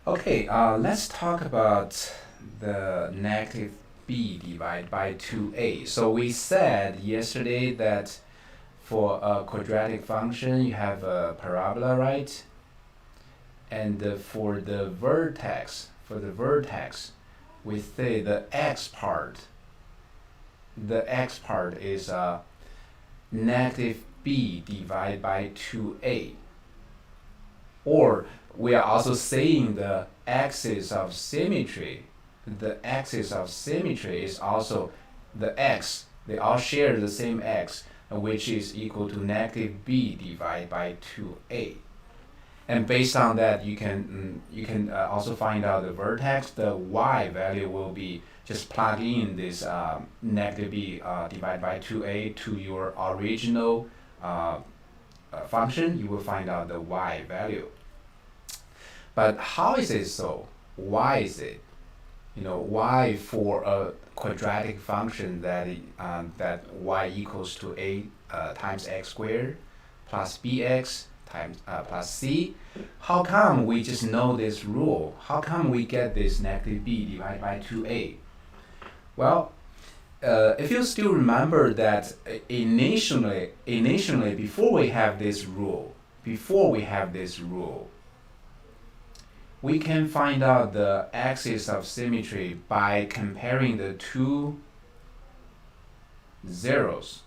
Okay, let's talk about the negative b divided by 2a. So we said yesterday that for a quadratic function you have a parabola, right? And for the vertex, we say the x part is negative b divided by 2a. Or we are also saying the axis of symmetry. The axis of symmetry is also the x. They all share the same x, which is equal to negative b divided by 2a. And based on that, you can also find out the vertex. The y value will be just plug in this negative b divided by 2a to your original function. You will find out the y value. But how is it so? Why is it? Why for a quadratic function that y equals to a times x squared plus bx times plus c? How come we just know this rule? How come we get this negative b divided by 2a? Well, if you still remember that initially before we have this rule, we can find out the axis of symmetry by comparing the two zeros.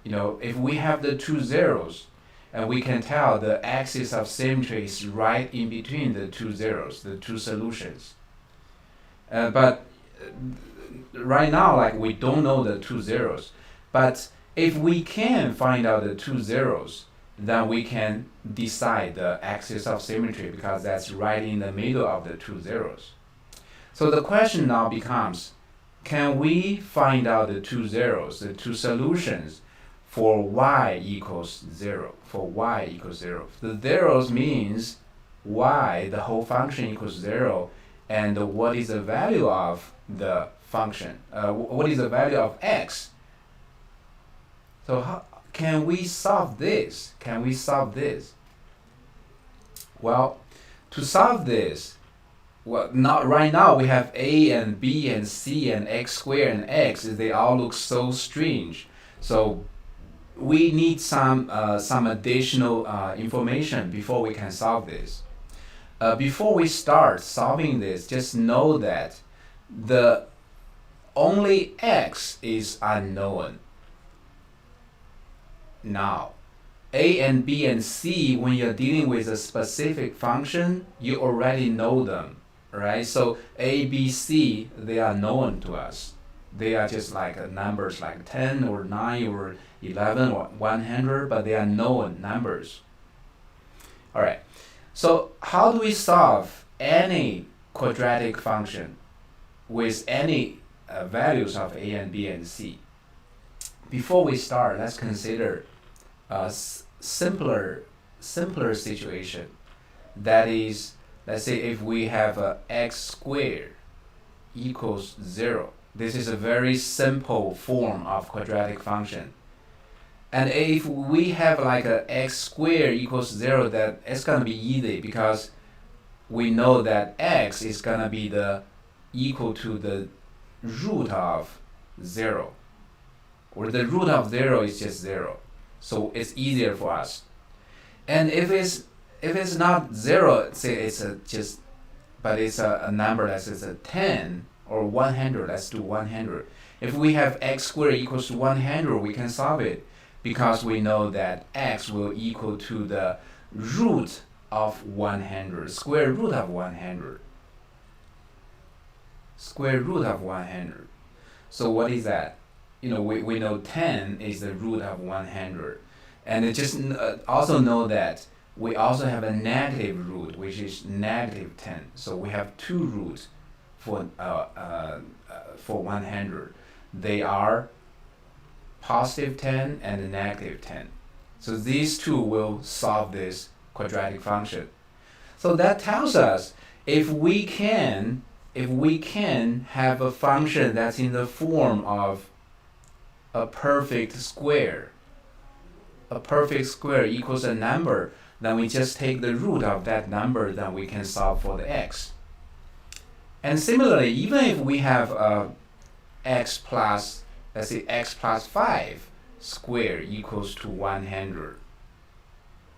If we have the two zeros, and we can tell the axis of symmetry is right in between the two zeros, the two solutions. But right now, we don't know the two zeros. But if we can find out the two zeros, then we can decide the axis of symmetry because that's right in the middle of the two zeros. So the question now becomes, can we find out the two zeros, the two solutions for y equals 0? For y equals 0. The zeros means y, the whole function equals 0, and what is the value of the function? What is the value of x? So how can we solve this? Well, to solve this, not right now we have a and b and c and x squared and x. They all look so strange. So we need some additional information before we can solve this. Before we start solving this, just know that the only x is unknown. Now, a and b and c, when you're dealing with a specific function, you already know them, right? So a, b, c, they are known to us. They are just like numbers like 10 or 9 or 11 or 100, but they are known numbers. All right. So how do we solve any quadratic function with any values of a and b and c? Before we start, let's consider a simpler situation. That is, let's say if we have a x squared equals 0. This is a very simple form of quadratic function. And if we have like a x squared equals 0, that it's going to be easy because we know that x is going to be equal to the root of 0. Or the root of 0 is just 0. So it's easier for us. And if it's not 0, say it's but it's a number that is a 10 or 100. Let's do 100. If we have x squared equals to 100, we can solve it because we know that x will equal to the root of 100, square root of 100. Square root of 100. So what is that? We know 10 is the root of 100. And it just also know that we also have a negative root, which is negative 10. So we have two roots for 100. They are positive 10 and negative 10. So these two will solve this quadratic function. So that tells us if we can have a function that's in the form of a perfect square equals a number then we just take the root of that number, then we can solve for the x. And similarly, even if we have x plus, let's say x plus 5 squared equals to 100,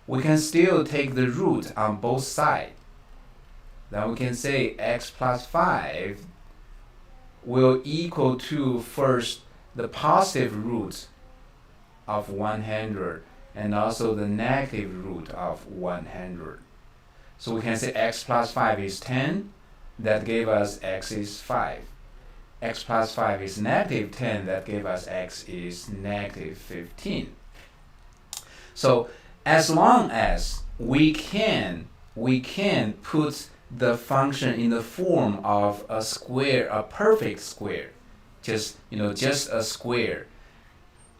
we can still take the root on both sides. Then we can say x plus 5 will equal to first the positive root of 100 and also the negative root of 100. So we can say x plus 5 is 10, that gave us x is 5. X plus 5 is negative 10, that gave us x is negative 15. So as long as we can put the function in the form of a square, a perfect square, just a square,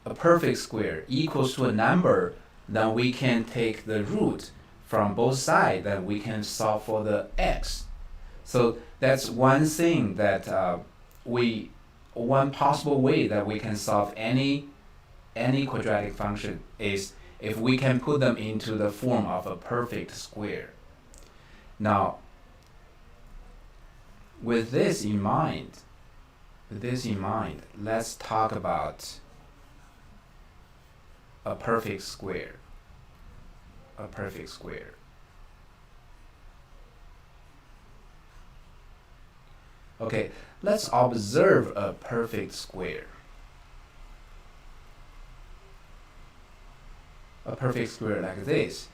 a perfect square equals to a number, then we can take the root from both sides, then we can solve for the x. So that's one thing that one possible way that we can solve any quadratic function is if we can put them into the form of a perfect square. Now, with this in mind, let's talk about a perfect square. A perfect square. Okay, let's observe a perfect square. A perfect square like this.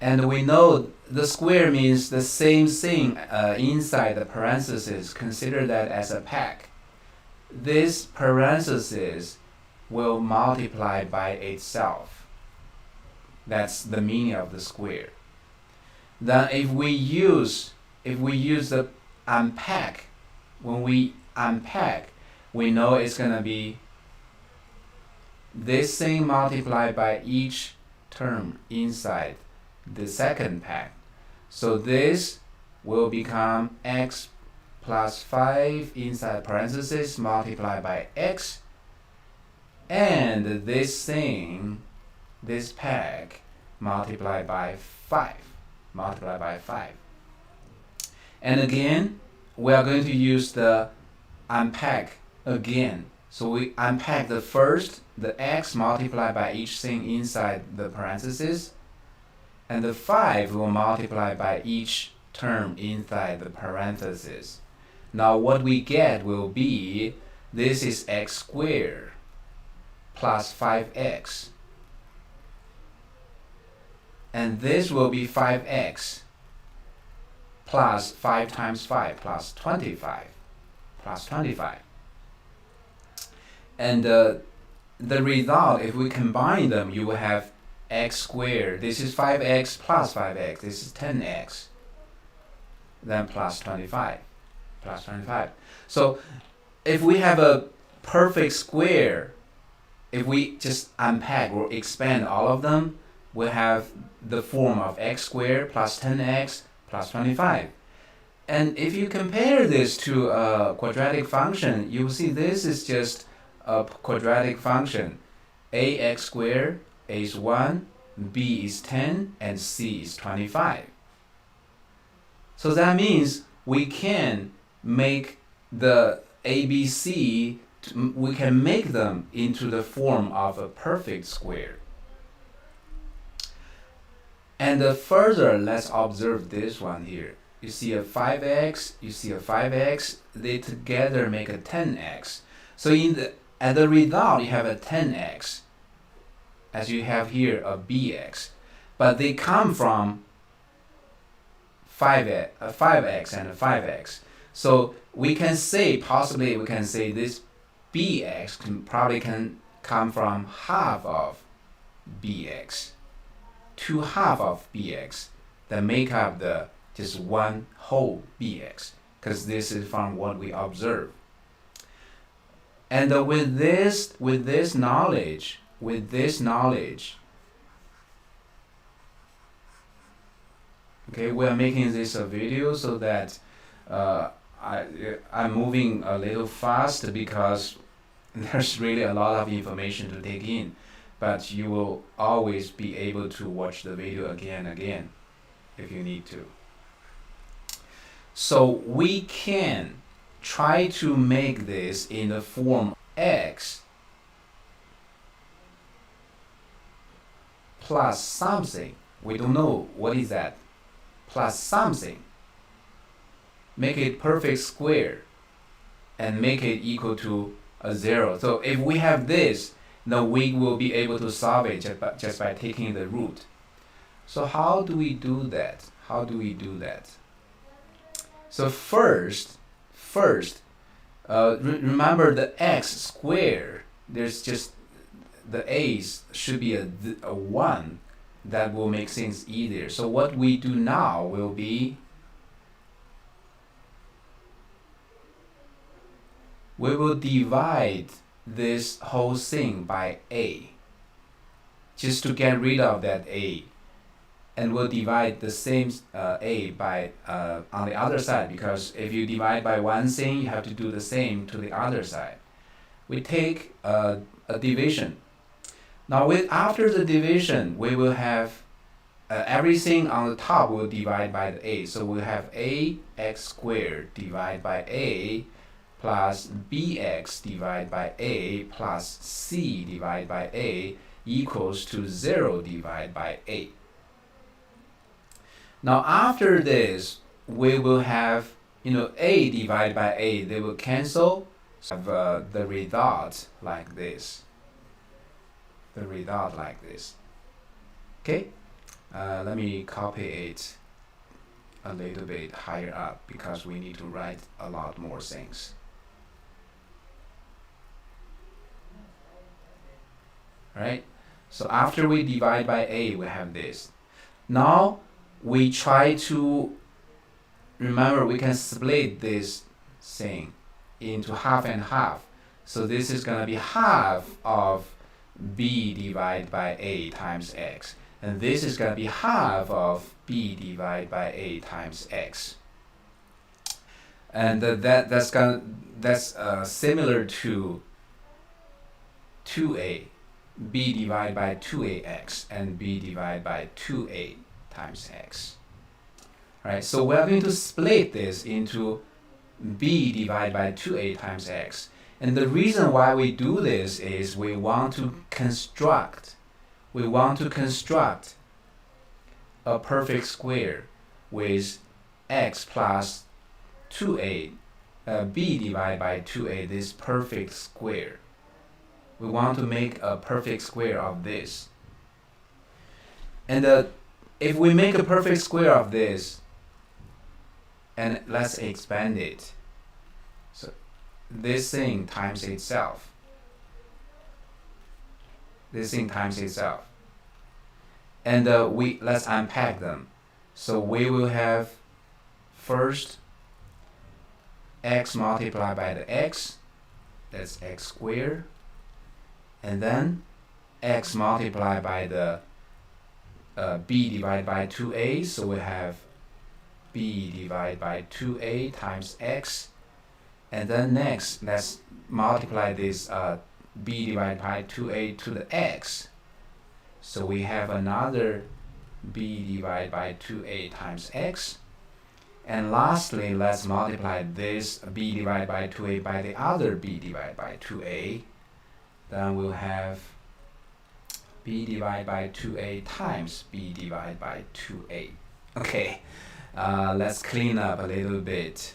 And we know the square means the same thing inside the parenthesis. Consider that as a pack. This parenthesis will multiply by itself. That's the meaning of the square. Then if we use the unpack, when we unpack, we know it's going to be this thing multiplied by each term inside the second pack. So this will become x plus 5 inside parenthesis multiplied by x, and this thing, this pack, multiplied by 5. And again, we are going to use the unpack again. So we unpack the first, the x multiplied by each thing inside the parenthesis, and the 5 will multiply by each term inside the parenthesis. Now what we get will be, this is x squared plus 5x. And this will be 5x plus 5 times 5 plus 25. And the result, if we combine them, you will have x squared. This is 5x plus 5x. This is 10x. Then plus 25. So if we have a perfect square, if we just unpack or expand all of them, we have the form of x squared plus 10x plus 25. And if you compare this to a quadratic function, you will see this is just a quadratic function. Ax squared, a is 1, b is 10, and c is 25. So that means we can make the ABC, we can make them into the form of a perfect square. And further, let's observe this one here. You see a 5x, they together make a 10x. So at the result, you have a 10x, as you have here a bx. But they come from 5x and a 5x. So we can say, possibly we can say this bx probably can come from half of bx. 2 half of bx that make up the just one whole bx, because this is from what we observe. And with this knowledge, okay, we are making this a video so that I'm moving a little fast because there's really a lot of information to take in. but you will always be able to watch the video again and again if you need to. So we can try to make this in the form x plus something. We don't know what is that. Plus something. Make it perfect square and make it equal to a 0. So if we have this, then we will be able to solve it just by taking the root. So how do we do that? How do we do that? So first, remember the x squared. There's just the a's should be a 1. That will make things easier. So what we do now will be we will divide this whole thing by a, just to get rid of that a, and we'll divide the same a by on the other side, because if you divide by one thing, you have to do the same to the other side. We take a division. Now after the division, we will have everything on the top will divide by the a. So we'll have a x squared divided by a plus bx divided by a plus c divided by a equals to 0 divided by a. Now after this, we will have, a divided by a, they will cancel. So have the result like this. The result like this. Okay, let me copy it a little bit higher up because we need to write a lot more things. Right? So after we divide by a, we have this. Now we try to remember we can split this thing into half and half. So this is going to be half of b divided by a times x, and this is going to be half of b divided by a times x. And that's similar to 2a, b divided by 2ax, and b divided by 2a times x. Right, so we're going to split this into b divided by 2a times x. And the reason why we do this is we want to construct a perfect square with x plus 2a, b divided by 2a, this perfect square. We want to make a perfect square of this. And if we make a perfect square of this, and let's expand it. So this thing times itself. This thing times itself. And let's unpack them. So we will have first x multiplied by the x, that's x squared, and then x multiplied by the b divided by 2a, so we have b divided by 2a times x, and then next let's multiply this b divided by 2a to the x, so we have another b divided by 2a times x, and lastly let's multiply this b divided by 2a by the other b divided by 2a, then we'll have b divided by 2a times b divided by 2a. Okay, let's clean up a little bit.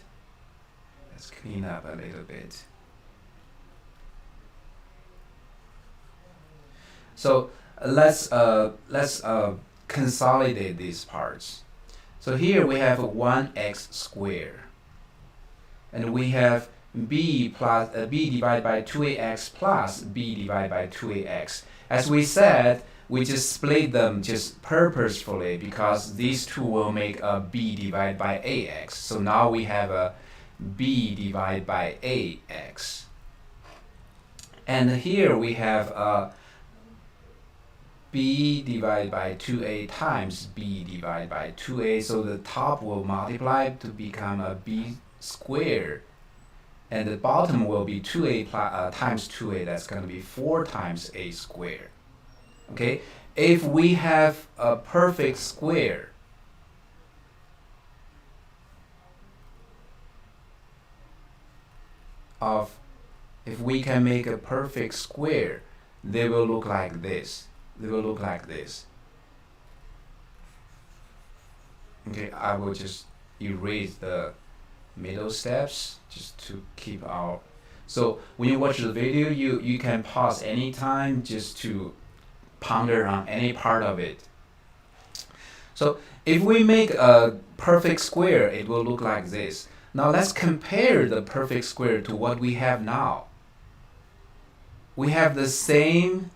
So let's consolidate these parts. So here we have 1x squared, and we have b divided by 2ax plus b divided by 2ax. As we said, we just split them just purposefully because these two will make a b divided by ax. So now we have a b divided by ax. And here we have a b divided by 2a times b divided by 2a. So the top will multiply to become a b squared. And the bottom will be 2a times 2a. That's going to be 4 times a squared. Okay, if we have a perfect square, of if we can make a perfect square, they will look like this. They will look like this. Okay, I will just erase the middle steps just to keep our. So when you watch the video, you can pause anytime just to ponder on any part of it. So if we make a perfect square, it will look like this. Now let's compare the perfect square to what we have now. We have the same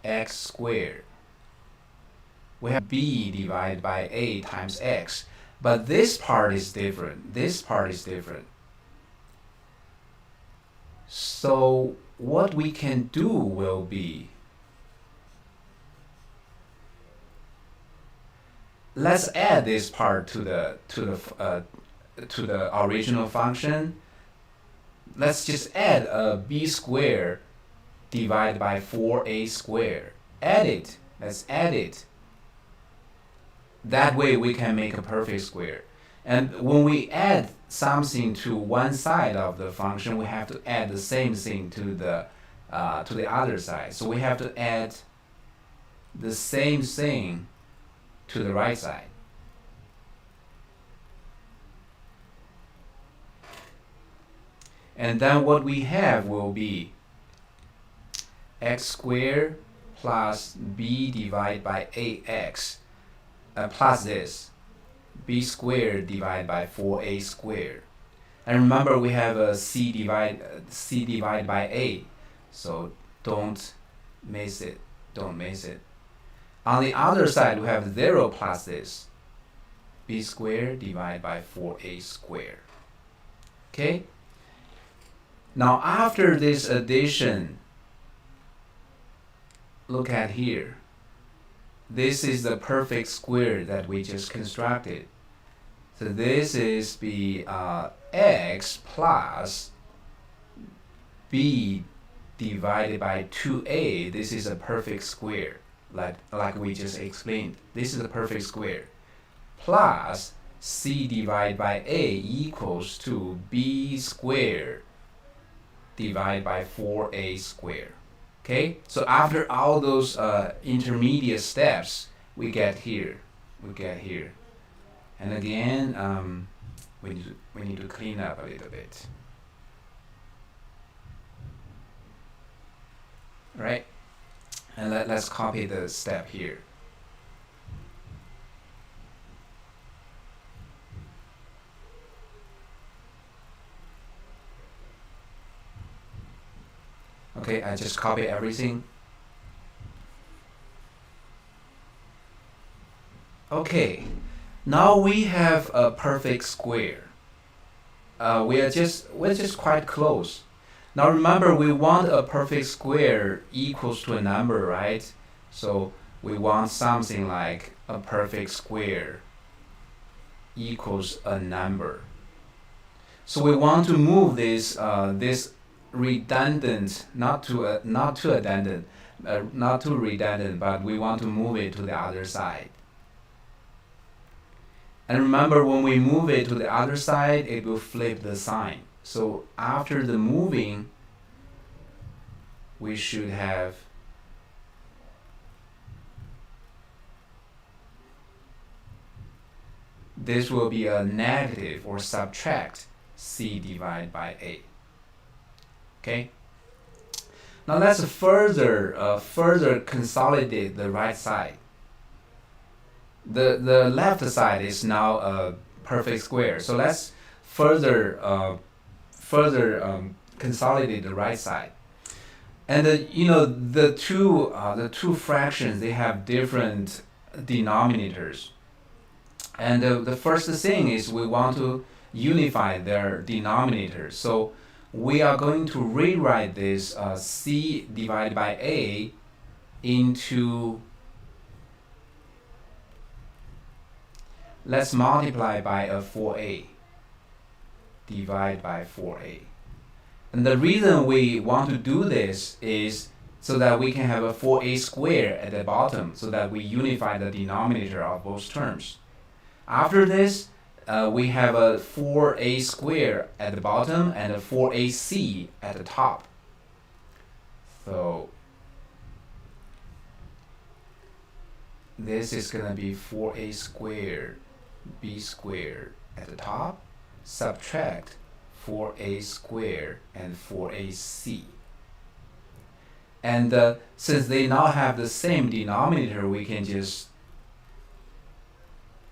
x squared. We have b divided by a times x. But this part is different. This part is different. So what we can do will be, let's add this part to the original function. Let's just add a b squared divided by 4a squared. Add it. Let's add it. That way we can make a perfect square. And when we add something to one side of the function, we have to add the same thing to the other side. So we have to add the same thing to the right side. And then what we have will be x squared plus b divided by ax plus this b squared divided by 4a squared. And remember we have a c divided by a, so don't miss it. Don't miss it. On the other side we have 0 plus this b squared divided by 4a squared. Okay? Now after this addition, look at here. This is the perfect square that we just constructed. So this is b x plus b divided by 2a. This is a perfect square, like we just explained. This is a perfect square. Plus c divided by a equals to b squared divided by 4a squared. Okay, so after all those intermediate steps, we get here. And again, we need to clean up a little bit. Right? And let's copy the step here. Okay, I just copy everything. Okay, now we have a perfect square. We're just quite close. Now remember, we want a perfect square equals to a number, right? So we want something like a perfect square equals a number. So we want to move this redundant, not too redundant, but we want to move it to the other side. And remember, when we move it to the other side, it will flip the sign. So after the moving, we should have this will be a negative or subtract c divided by a. Okay. Now let's further consolidate the right side. The left side is now a perfect square. So let's further consolidate the right side. And the two fractions, they have different denominators. And the first thing is we want to unify their denominators. So we are going to rewrite this c divided by a into, let's multiply by a 4a divided by 4a. And the reason we want to do this is so that we can have a 4a squared at the bottom, so that we unify the denominator of both terms. After this, we have a 4a squared at the bottom and a 4ac at the top. So this is going to be 4a squared b squared at the top, subtract 4a squared and 4ac. And since they now have the same denominator, we can just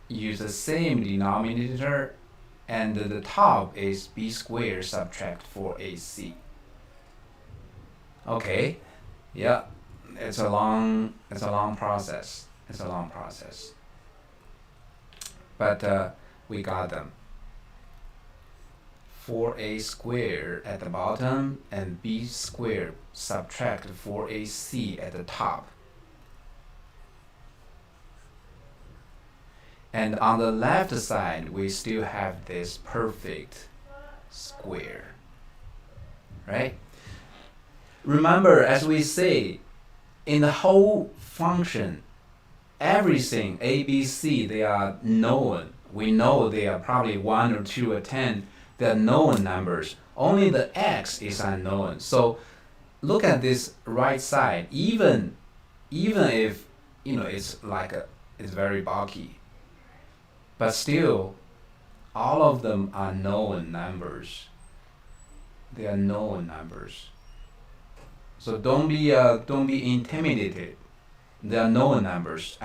use the same denominator, and the top is b squared subtract 4ac. Okay, yeah, it's a long process. It's a long process. But we got them. 4a squared at the bottom and b squared subtract 4ac at the top. And on the left side, we still have this perfect square, right? Remember, as we say, in the whole function, everything a, b, c, they are known. We know they are probably 1 or 2 or 10. They are known numbers. Only the x is unknown. So look at this right side. Even if it's it's very bulky, but still, all of them are known numbers. They are known numbers. So don't be intimidated. They are known numbers.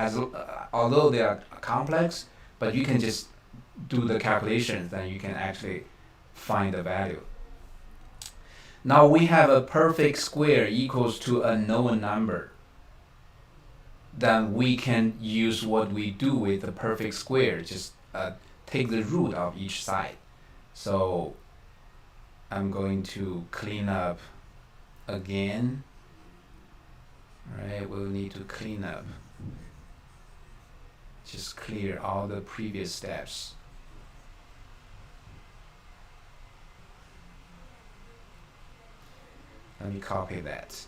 Although they are complex, but you can just do the calculations, then you can actually find the value. Now we have a perfect square equals to a known number. Then we can use what we do with the perfect square, just take the root of each side. So I'm going to clean up again. Right, we'll need to clean up. Just clear all the previous steps. Let me copy that.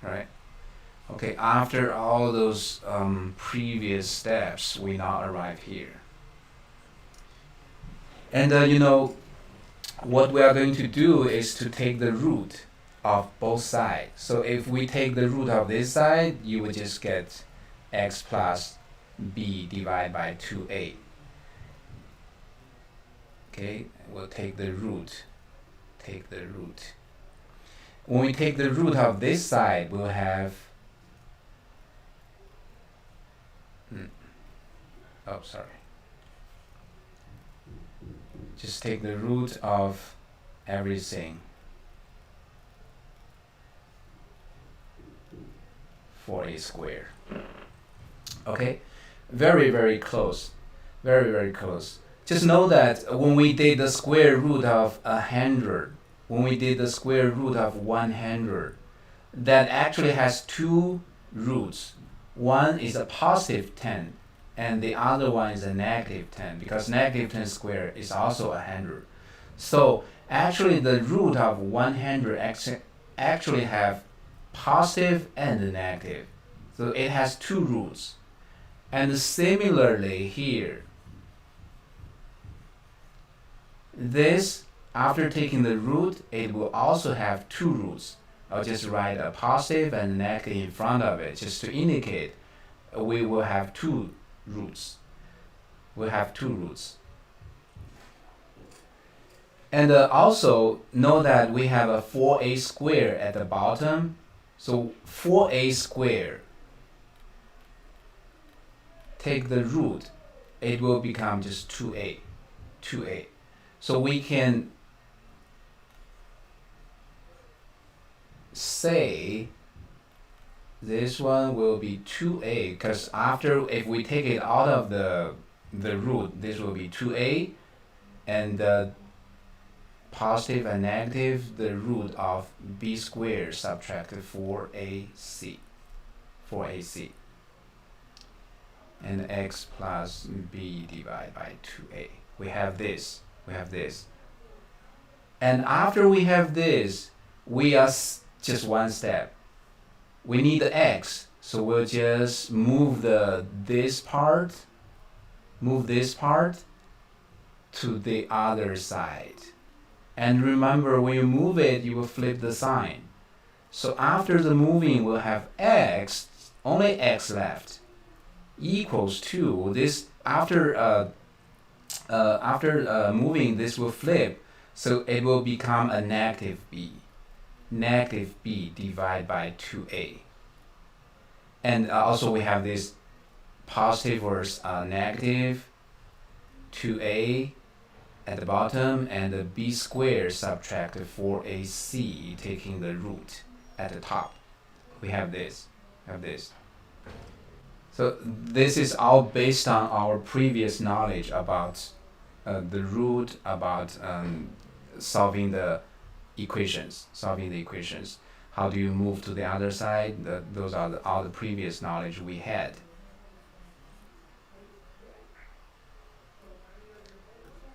All right. Okay, after all those previous steps, we now arrive here. And what we are going to do is to take the root of both sides. So if we take the root of this side, you would just get x plus b divided by 2a. Okay, we'll take the root. When we take the root of this side, we'll have just take the root of everything. 4a squared. Okay, very, very close. Very, very close. Just know that when we did the square root of 100, when we did the square root of 100, that actually has two roots. One is a positive 10, and the other one is a negative 10, because negative 10 squared is also 100. So actually the root of 100 actually have positive and negative. So it has two roots. And similarly here, this, after taking the root, it will also have two roots. I'll just write a positive and negative in front of it, just to indicate we will have two roots. We'll have two roots. And also know that we have a 4a squared at the bottom. So 4a squared, take the root, it will become just 2a. So we can say this one will be 2a, because after, if we take it out of the root, this will be 2a, and positive and negative, the root of b squared subtracted 4ac. and x plus b divided by 2a. We have this. And after we have this, we are just one step. We need the x, so we'll just move this part to the other side. And remember, when you move it, you will flip the sign. So after the moving, we'll have x, only x left, equals to this. After moving, this will flip, so it will become a negative b divided by 2a. And also we have this positive or negative 2a at the bottom, and the b squared subtract 4ac, taking the root at the top. We have this. So this is all based on our previous knowledge about the root, about solving the equations. How do you move to the other side? Those are all the previous knowledge we had.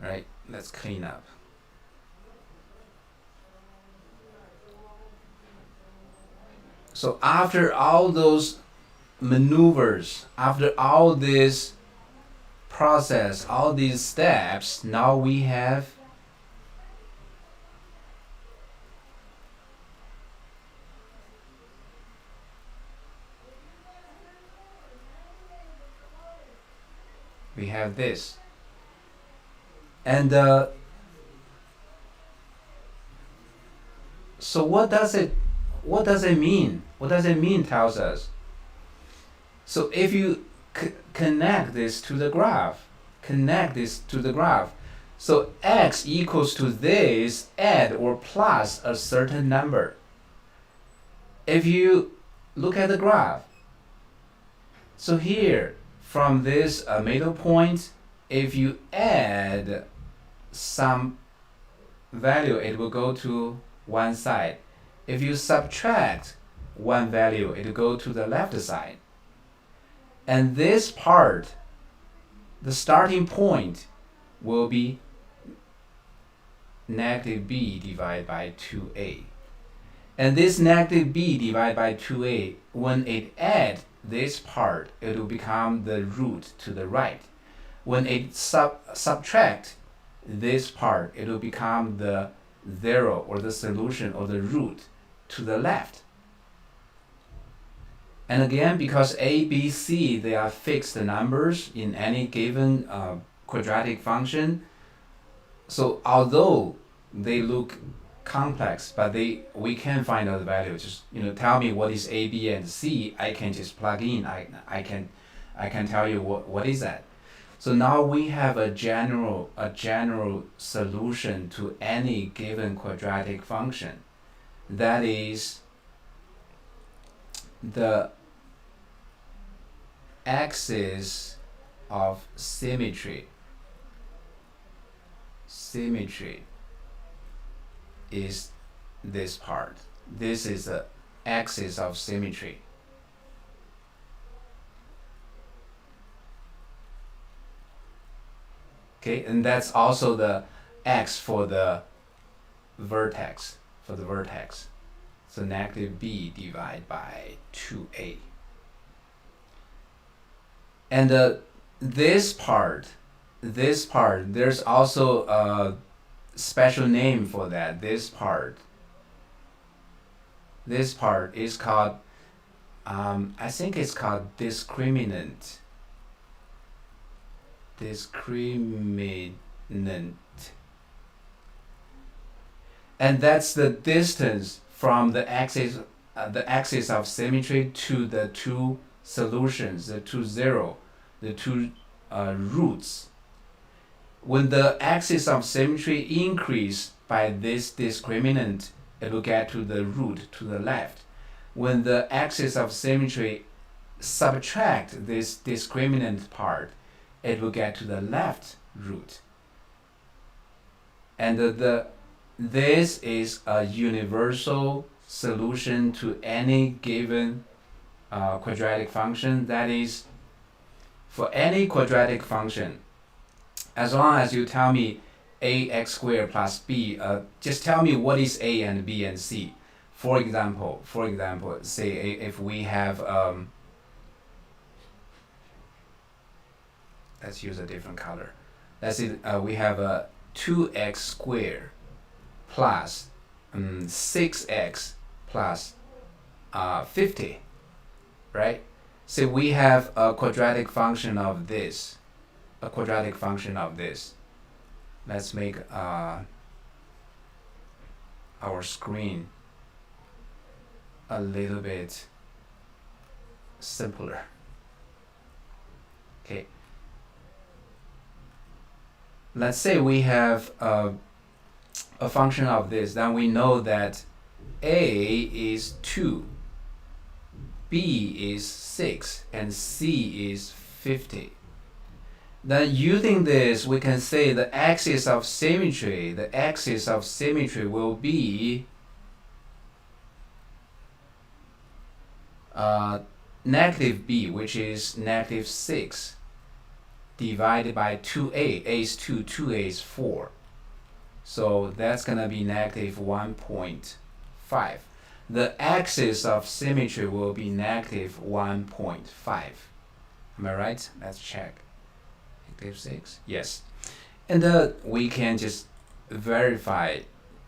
Right, let's clean up. So after all those maneuvers, after all this process, all these steps, now we have this. And so what does it mean? What does it mean tells us. So if you connect this to the graph, so x equals to this, add or plus a certain number. If you look at the graph, so here from this middle point, if you add some value, it will go to one side. If you subtract one value, it will go to the left side. And this part, the starting point, will be negative b divided by 2a. And this negative b divided by 2a, when it adds this part, it will become the root to the right. When it subtract this part, it will become the zero, or the solution, or the root to the left. And again, because a, b, c, they are fixed numbers in any given quadratic function, so although they look complex, but we can find out the value. Just tell me what is a, b, and c. I can just plug in. I can tell you what is that. So now we have a general solution to any given quadratic function. That is the axis of symmetry. Symmetry is this part. This is the axis of symmetry. Okay, and that's also the x for the vertex. So negative b divided by 2a. And this part, there's also a special name for that. This part is called, I think it's called discriminant. And that's the distance from the axis of symmetry to the two solutions, the two roots. When the axis of symmetry increase by this discriminant, it will get to the root to the left. When the axis of symmetry subtract this discriminant part, it will get to the left root. And this is a universal solution to any given quadratic function. That is, for any quadratic function, as long as you tell me ax squared plus b, just tell me what is a and b and c. For example, say if we have let's use a different color. Let's say we have a 2x squared plus 6x plus 50, right? So we have a quadratic function of this, Let's make our screen a little bit simpler. Okay. Let's say we have a function of this, then we know that a is 2, b is 6, and c is 50. Then using this, we can say the axis of symmetry will be negative b, which is negative 6, divided by 2a. A is 2, 2a is 4. So that's going to be negative 1.5. The axis of symmetry will be negative 1.5. Am I right? Let's check. Negative 6? Yes. And we can just verify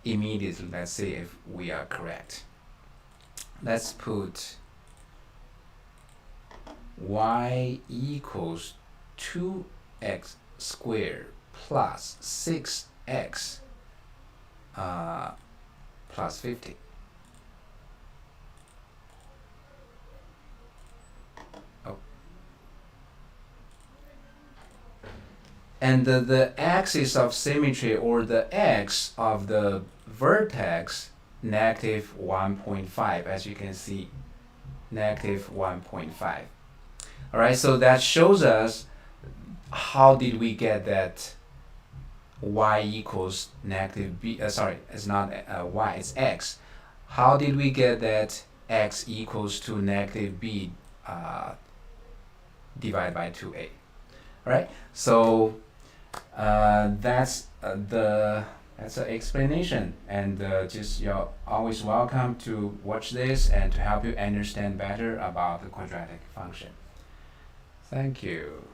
immediately. Let's see if we are correct. Let's put y equals 2x squared plus 6x plus 50. Oh. And the axis of symmetry, or the x of the vertex, negative 1.5, as you can see, negative 1.5. All right, so that shows us how did we get that y equals negative b, sorry, it's not y, it's x. How did we get that x equals to negative b divided by 2a? All right, so that's the explanation, and just you're always welcome to watch this and to help you understand better about the quadratic function. Thank you.